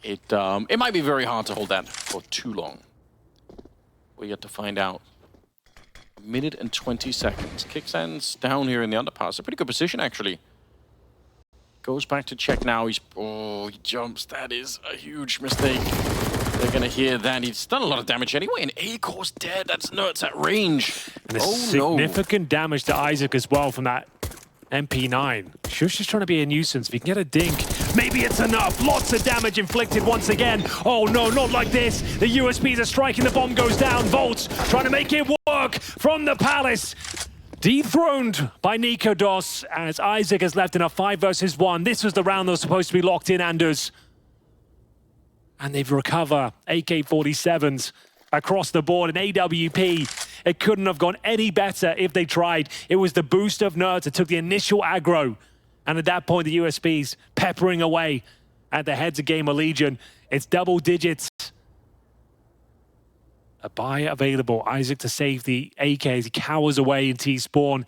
B: it might be very hard to hold that for too long. We get to find out. 1 minute and 20 seconds. Keoz down here in the underpass. A pretty good position, actually. Goes back to check now. He jumps. That is a huge mistake. They're going to hear that. He's done a lot of damage anyway, and Acor's dead. That's NertZ at range.
A: And significant damage to Isaac as well from that MP9. sjuush is trying to be a nuisance. If he can get a dink, maybe it's enough. Lots of damage inflicted once again. Oh no, not like this. The USPs are striking. The bomb goes down. Volts trying to make it work from the palace. Dethroned by nicoodoz as Isaac has left in a 5 versus 1. This was the round that was supposed to be locked in, Anders. And they've recovered AK-47s across the board. An AWP, it couldn't have gone any better if they tried. It was the boost of NertZ that took the initial aggro. And at that point, the USPs peppering away at the heads of GamerLegion. It's double digits. A buy available. Isaac to save the AK as he cowers away in T-spawn.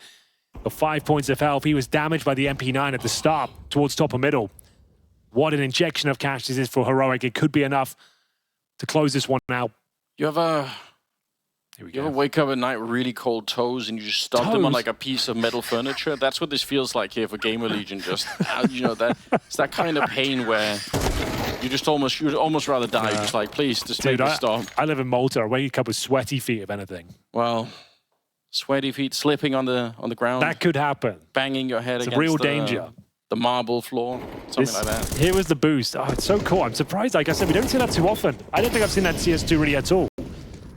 A: For 5 points of health. He was damaged by the MP9 at the start towards top of middle. What an injection of cash this is for Heroic. It could be enough to close this one out.
B: You have a
A: Here we
B: You
A: go.
B: ever wake up at night with really cold toes and you just stop them on like a piece of metal furniture? That's what this feels like here for GamerLegion. Just, you know, it's that kind of pain where you'd almost rather die. You're just like, please, just make this stop.
A: I live in Monte. I wake up with sweaty feet, if anything.
B: Well, sweaty feet slipping on the ground.
A: That could happen.
B: Banging your head
A: It's
B: against
A: a real danger.
B: The marble floor, something like that.
A: Here was the boost. Oh, it's so cool. I'm surprised. Like I said, we don't see that too often. I don't think I've seen that CS2 really at all.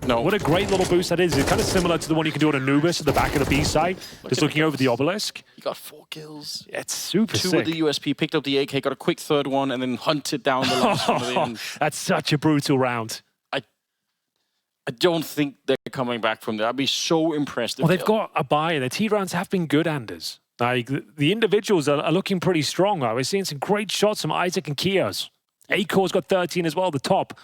B: No.
A: What a great little boost that is. It's kind of similar to the one you can do on Anubis at the back of the B side, just looking over the obelisk.
B: He got 4 kills.
A: It's super sick.
B: 2 with the USP, picked up the AK, got a quick third one, and then hunted down the last one at the end.
A: That's such a brutal round.
B: I don't think they're coming back from there. I'd be so impressed.
A: Well, they've got a buy. The T rounds have been good, Anders. Like the individuals are looking pretty strong. We're seeing some great shots from Isaac and Keoz. Acor's got 13 as well, the top.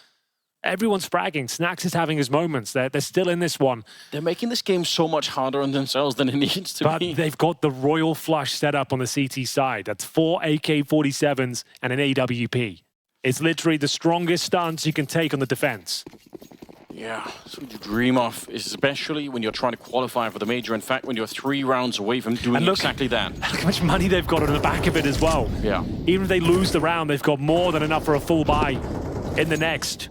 A: Everyone's fragging. Snax is having his moments. They're still in this one.
B: They're making this game so much harder on themselves than it needs to be.
A: But they've got the Royal Flush set up on the CT side. That's 4 AK-47s and an AWP. It's literally the strongest stance you can take on the defense.
B: Yeah, that's what you dream of, especially when you're trying to qualify for the major. In fact, when you're 3 rounds away from doing exactly that.
A: Look how much money they've got on the back of it as well.
B: Yeah.
A: Even if they lose the round, they've got more than enough for a full buy in the next.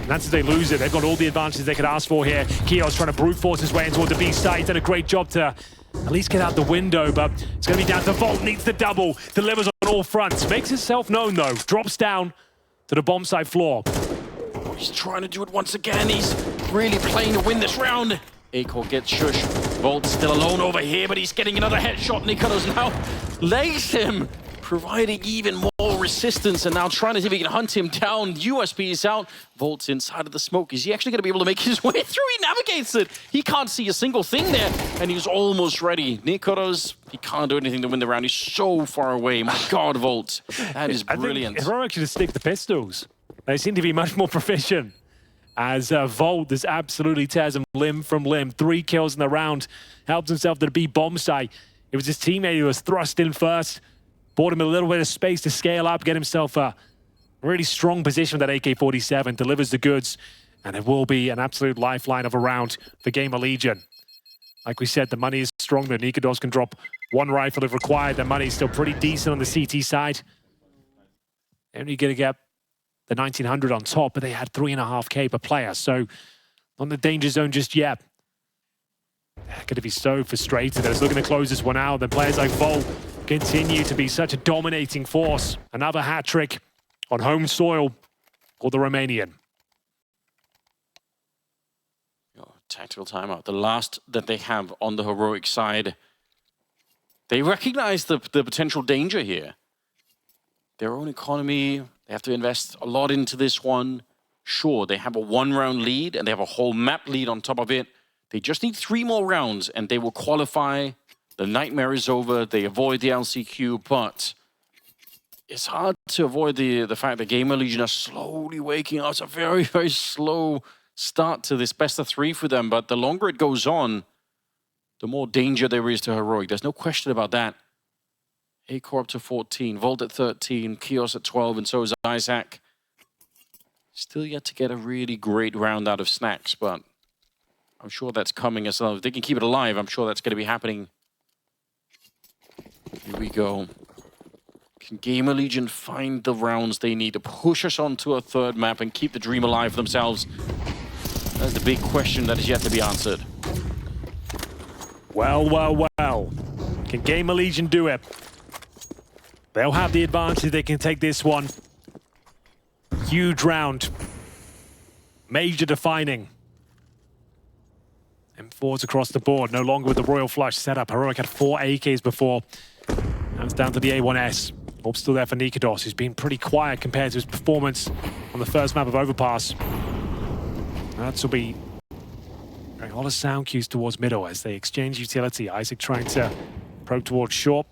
A: That's if they lose it. They've got all the advantages they could ask for here. Keoz trying to brute force his way in toward the B side. He's done a great job to at least get out the window, but it's going to be down to Volt. Needs the double. Delivers on all fronts. Makes himself known, though. Drops down to the bomb site floor.
B: Oh, he's trying to do it once again. He's really playing to win this round. Acor gets sjuush. Volt still alone over here, but he's getting another headshot. nicoodoz now lays him, providing even more resistance, and now trying to see if he can hunt him down. USB is out. Volt's inside of the smoke. Is he actually going to be able to make his way through? He navigates it. He can't see a single thing there, and he's almost ready. nicoodoz, he can't do anything to win the round. He's so far away. My God, Volt. That is brilliant.
A: I think Heroic should stick the pistols. They seem to be much more proficient. As Volt just absolutely tears him limb from limb. 3 kills in the round. Helped himself to the B bomb site. It was his teammate who was thrust in first. Bought him a little bit of space to scale up, get himself a really strong position with that AK-47. Delivers the goods. And it will be an absolute lifeline of a round for GamerLegion. Like we said, the money is strong. The nicoodoz can drop 1 rifle if required. The money is still pretty decent on the CT side. Only going to get the 1900 on top, but they had 3.5K per player, so not in the danger zone just yet. They're going to be so frustrated that it's looking to close this one out. Then players like Volt continue to be such a dominating force. Another hat trick on home soil for the Romanian.
B: Tactical timeout. The last that they have on the heroic side. They recognize the potential danger here. Their own economy, they have to invest a lot into this one. Sure, they have a 1-round lead and they have a whole map lead on top of it. They just need 3 more rounds and they will qualify. The nightmare is over. They avoid the LCQ, but it's hard to avoid the fact that GamerLegion are slowly waking up. It's a very, very slow start to this best of 3 for them, but the longer it goes on, the more danger there is to heroic. There's no question about that. Acor up to 14, Volt at 13, Keoz at 12, and so is Isaac. Still yet to get a really great round out of Snax, but I'm sure that's coming as well. If they can keep it alive, I'm sure that's going to be happening. Here we go. Can GamerLegion find the rounds they need to push us onto a 3rd map and keep the dream alive for themselves? That's the big question that is yet to be answered.
A: Well, well, well. Can GamerLegion do it? They'll have the advantage. They can take this one. Huge round. Major defining. M4s across the board. No longer with the Royal Flush setup. Heroic had 4 AKs before. Now it's down to the A1S. Hope still there for nicoodoz, who's been pretty quiet compared to his performance on the first map of Overpass. That will be a lot of sound cues towards middle as they exchange utility. Isaac trying to probe towards short.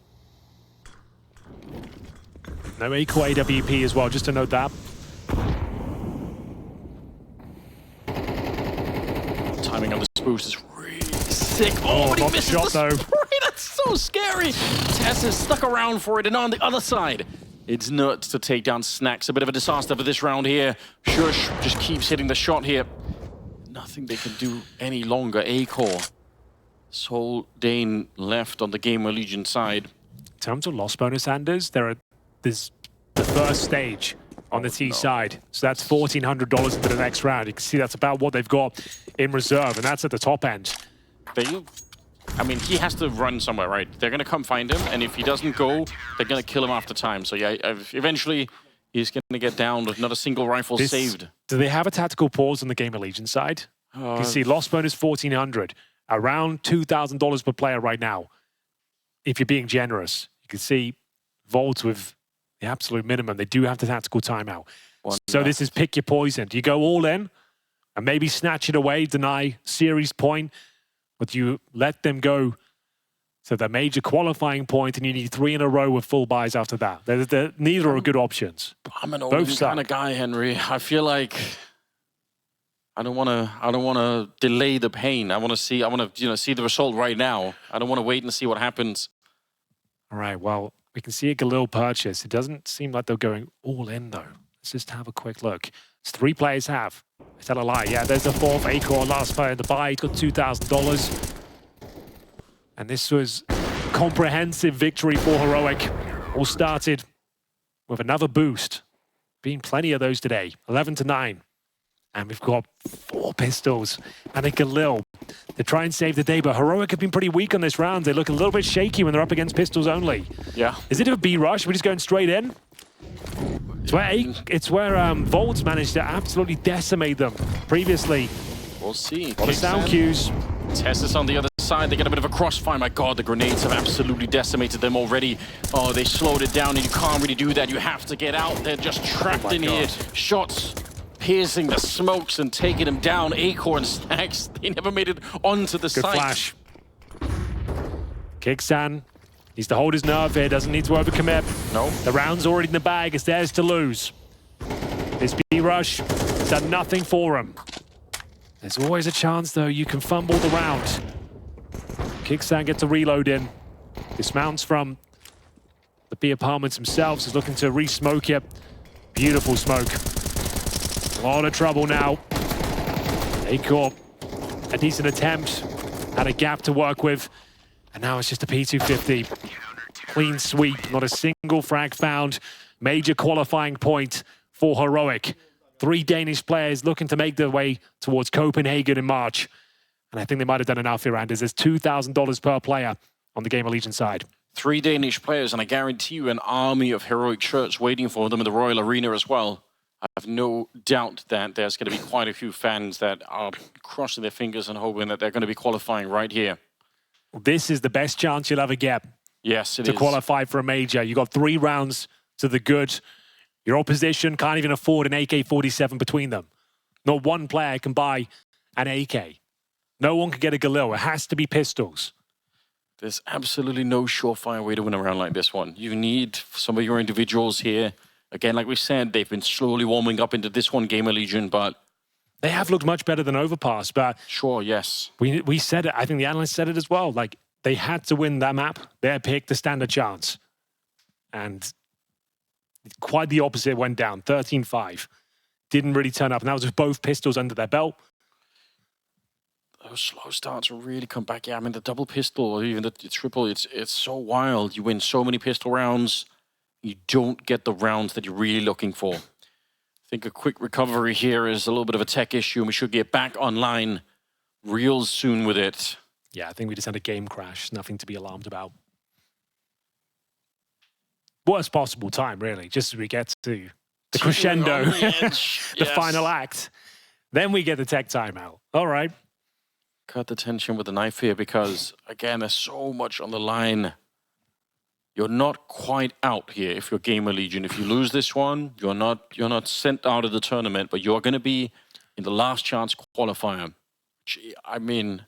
A: No Acor AWP as well, just to note that.
B: Timing on this boost is really sick. Oh, but he misses the spray. That's so scary. Tess is stuck around for it, and on the other side, it's NertZ to take down Snax. A bit of a disaster for this round here. sjuush just keeps hitting the shot here. nothing they can do any longer. A-Core, sole Dane left on the GamerLegion side.
A: In terms of loss bonus, Anders, there's the first stage on the T side. So that's $1,400 into the next round. You can see that's about what they've got in reserve, and that's at the top end.
B: I mean, he has to run somewhere, right? They're going to come find him, and if he doesn't go, they're going to kill him after time. So yeah, eventually he's going to get down with not a single rifle saved. Do
A: they have a tactical pause on the GamerLegion side? You can see loss bonus 1,400, around $2,000 per player right now. If you're being generous, you can see Volts with the absolute minimum. They do have the tactical timeout. So this is pick your poison. Do you go all in and maybe snatch it away, deny series point? Or do you let them go to the major qualifying point and you need 3 in a row with full buys after that? Neither are good options.
B: I'm an old kind of guy, Henry. I feel like I don't want to delay the pain. I want to see the result right now. I don't want to wait and see what happens.
A: All right, well, we can see a Galil purchase. It doesn't seem like they're going all in, though. Let's just have a quick look. It's 3 players have. Is that a lie? Yeah, there's a 4th A-Core, last player in the buy. He got $2,000. And this was a comprehensive victory for Heroic. All started with another boost. Been plenty of those today. 11-9. And we've got 4 pistols and a Galil. They try and save the day, but Heroic have been pretty weak on this round. They look a little bit shaky when they're up against pistols only.
B: Yeah.
A: Is it a B rush? We're just going straight in? It's where Volts managed to absolutely decimate them previously.
B: We'll see.
A: All the sound cues.
B: Tessus on the other side. They get a bit of a crossfire. My God, the grenades have absolutely decimated them already. Oh, they slowed it down, and you can't really do that. You have to get out. They're just trapped in here. Shots piercing the smokes and taking them down. A-Core and Snacks, they never made it onto the site.
A: Good flash. Kixan needs to hold his nerve here, doesn't need to overcommit.
B: No.
A: The round's already in the bag, it's theirs to lose. This B-rush has done nothing for him. There's always a chance, though, you can fumble the round. Kixan gets a reload in. Dismounts from the B apartments themselves, is looking to re-smoke it. Beautiful smoke. A lot of trouble now. A-Core, a decent attempt, had a gap to work with, and now it's just a P250. Clean sweep, not a single frag found. Major qualifying point for Heroic. 3 Danish players looking to make their way towards Copenhagen in March. And I think they might have done enough here, Anders. There's $2,000 per player on the GamerLegion side.
B: 3 Danish players, and I guarantee you an army of Heroic shirts waiting for them in the Royal Arena as well. I have no doubt that there's going to be quite a few fans that are crossing their fingers and hoping that they're going to be qualifying right here.
A: This is the best chance you'll ever get.
B: Yes, it
A: to
B: is.
A: qualify for a major. You got 3 rounds to the good. Your opposition can't even afford an AK-47 between them. Not one player can buy an AK. No one can get a Galil. It has to be pistols.
B: There's absolutely no surefire way to win a round like this one. You need some of your individuals here. Again, like we said, they've been slowly warming up into this one, GamerLegion, but
A: they have looked much better than Overpass, but
B: sure, yes.
A: We said it. I think the analysts said it as well. Like, they had to win that map. Their pick to stand a chance. And quite the opposite went down. 13-5. Didn't really turn up. And that was with both pistols under their belt.
B: Those slow starts really come back. Yeah, I mean, the double pistol or even the triple, it's so wild. You win so many pistol rounds. You don't get the rounds that you're really looking for. I think a quick recovery here is a little bit of a tech issue, and we should get back online real soon with it.
A: Yeah, I think we just had a game crash. Nothing to be alarmed about. Worst possible time, really, just as we get to the crescendo, the final act. Then we get the tech timeout. All right.
B: Cut the tension with the knife here because, again, there's so much on the line. You're not quite out here if you're GamerLegion. If you lose this one, you're not sent out of the tournament, but you're going to be in the last chance qualifier. I mean,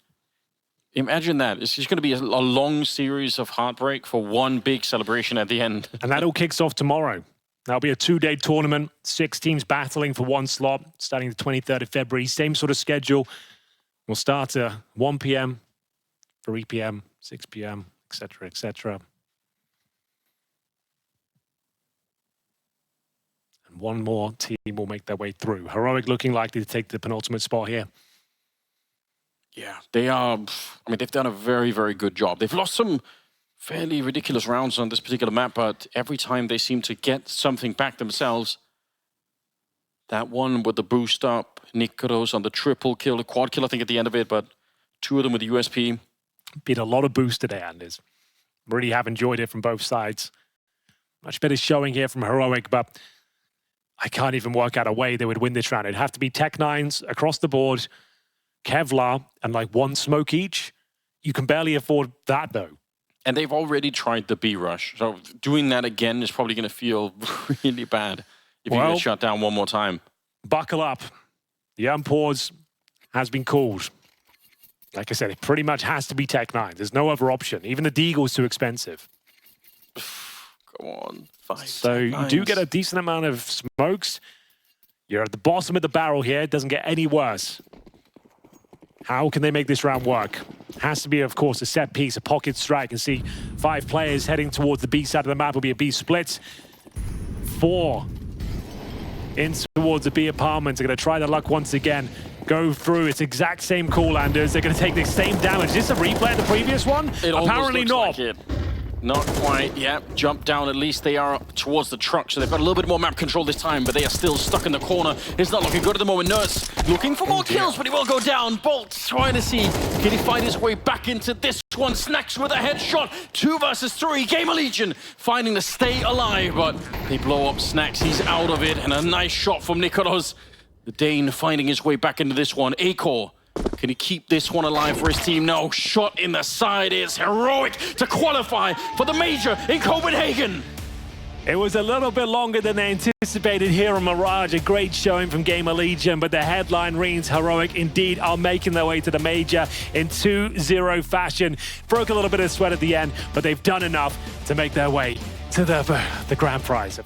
B: imagine that. It's just going to be a long series of heartbreak for one big celebration at the end.
A: And that all kicks off tomorrow. That'll be a 2-day tournament. 6 teams battling for 1 slot, starting the 23rd of February. Same sort of schedule. We'll start at 1 p.m., 3 p.m., 6 p.m., etc., etc. And 1 more team will make their way through. Heroic looking likely to take the penultimate spot here.
B: Yeah, they are. I mean, they've done a very, very good job. They've lost some fairly ridiculous rounds on this particular map, but every time they seem to get something back themselves. That one with the boost up, nicoodoz on the triple kill, a quad kill, I think, at the end of it, but 2 of them with the USP.
A: Been a lot of boost today, Anders. Really have enjoyed it from both sides. Much better showing here from Heroic, but I can't even work out a way they would win this round. It'd have to be Tech-9s across the board, Kevlar, and like 1 smoke each. You can barely afford that, though. And
B: they've already tried the B rush, so doing that again is probably going to feel really bad if you get shut down one more time.
A: Buckle up. The unpause has been called. Like I said, it pretty much has to be Tech-9. There's no other option. Even the Deagle's too expensive.
B: Go on, fight.
A: So you do get a decent amount of smokes. You're at the bottom of the barrel here. It doesn't get any worse. How can they make this round work? Has to be, of course, a set piece, a pocket strike, and see 5 players heading towards the B side of the map. Will be a B split. 4 in towards the B apartment. They're going to try their luck once again. Go through. It's exact same call, Anders. They're going to take the same damage. Is this a replay of the previous one? Apparently not.
B: Like not quite. Yeah, jump down. At least they are towards the truck, so they've got a little bit more map control this time, but they are still stuck in the corner. It's not looking good at the moment. NertZ looking for more kills, but he will go down. Bolt trying to see, can he find his way back into this one? Snacks with a headshot. 2 versus 3. GamerLegion finding to stay alive, but they blow up Snacks. He's out of it, and a nice shot from nicoodoz. The Dane finding his way back into this one. Acor, can he keep this one alive for his team? No, shot in the side is Heroic to qualify for the Major in Copenhagen.
A: It was a little bit longer than they anticipated here on Mirage. A great showing from GamerLegion, but the headline reads Heroic indeed are making their way to the Major in 2-0 fashion. Broke a little bit of sweat at the end, but they've done enough to make their way to the grand prize.